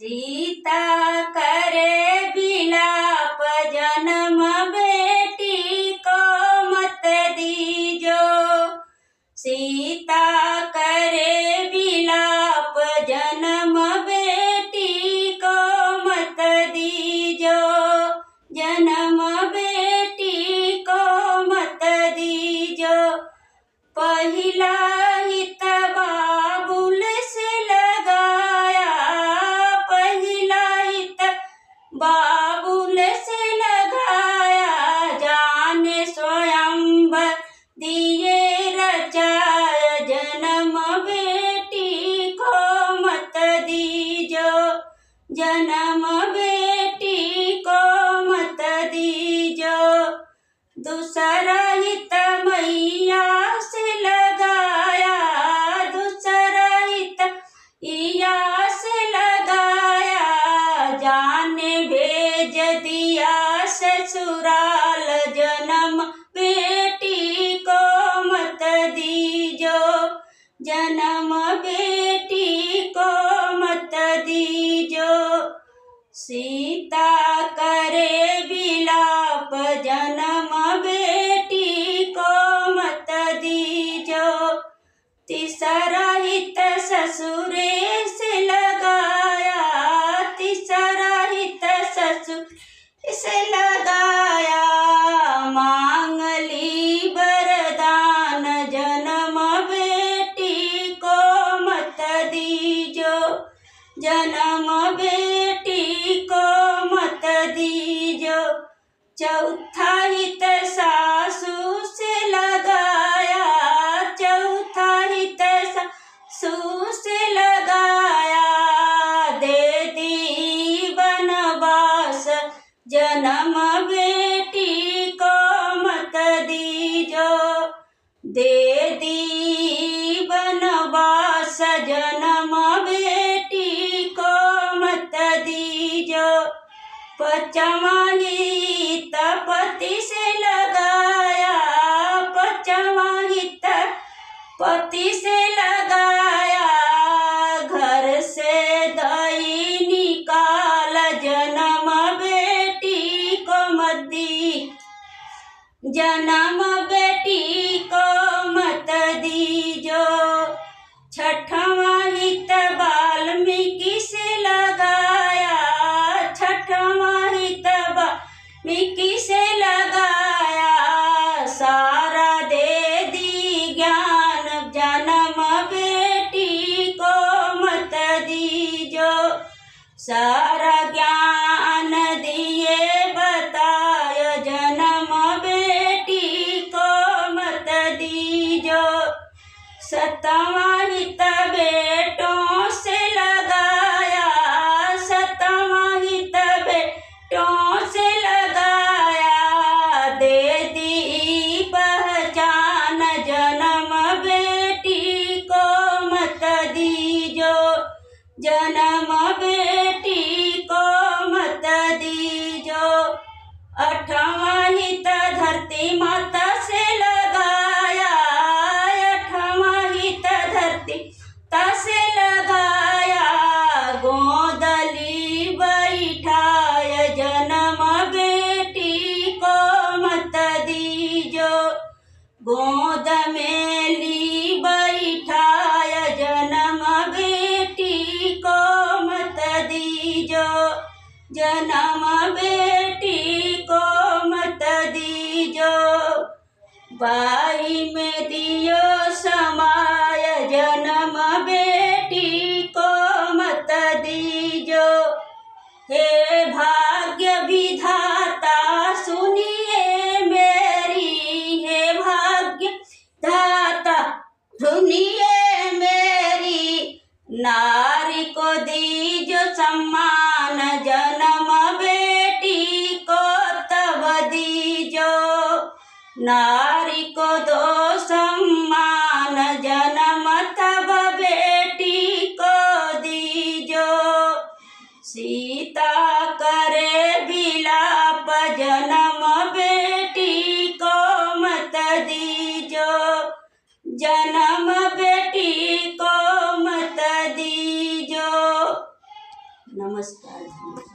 सीता करे विलाप जन्म बेटी को मत दीजो। सीता करे विलाप जन्म बेटी को मत दीजो। जन्म बेटी को मत दीजो। पहिला हित बाबुल से लगाया। पहिला हित बाबुल से लगाया। जाने स्वयंवर दिए रचाया। जन्म बेटी को मत दीजो। जन्म बेटी को मत दीजो। दूसरा हित मैया से लगाया। दूसरा हित मैया से लगाया। जाने भेज दिया ससुराल। जन्म बेटी को मत दीजो। जन्म बेटी को मत दीजो। सीता करे विलाप जन्म बेटी को मत दीजो। तीसरा हित ससुरे से लगाया। तीसरा हित ससुर से लगाया। मांग ली वरदान। जन्म बेटी को मत दीजो। जन्म बेटी को मत दीजो। चौथा हित सासू से लगाया। चौथा हित सासू से लगाया। दे दी वनवास। जन्म बेटी को मत दीजो। दे दी वनवास। जन्म बेटी को मत दीजो। पचमा हित पति से लगाया। पचमा हित पति से लगाया। घर से दई निकाल। जन्म बेटी को मत दी। जन्म बेटी को मत दीजो। छठवा हित वाल्मीकि से लगाया। छठवा हित वाल्मीकि से लगाया। सारा दे दी ज्ञान। जन्म बेटी को मत दीजो। सारा ज्ञान दिए बतायो। जन्म बेटी को मत दीजो। सतवा हित बेटों से लगाया। सतवा हित बेटों से लगाया। दे दी पहचान। जन्म बेटी को मत दीजो। जन्म बेटी को मत दीजो। अठवा हित धरती माता से लगाया। अठवा हित धरती माता से लगाया। गोदली बैठाय। जन्म बेटी को मत दीजो। गोद में ली बैठाय। जन्म बेटी को मत दीजो। जन्म बेटी को मत दीजो। बाई में दियो समाय। जन्म बेटी को मत दीजो। हे भाग्य विधाता सुनिए मेरी। हे भाग्य विधाता सुनिए मेरी। नारी को दीजो सम्मान। जन्म बेटी को तब दीजो। नारी को दो सम्मान। जन्म तब बेटी को दीजो। सीता करे विलाप। जन्म बेटी को मत दीजो। जन्म बेटी को मत दीजो। नमस्कार।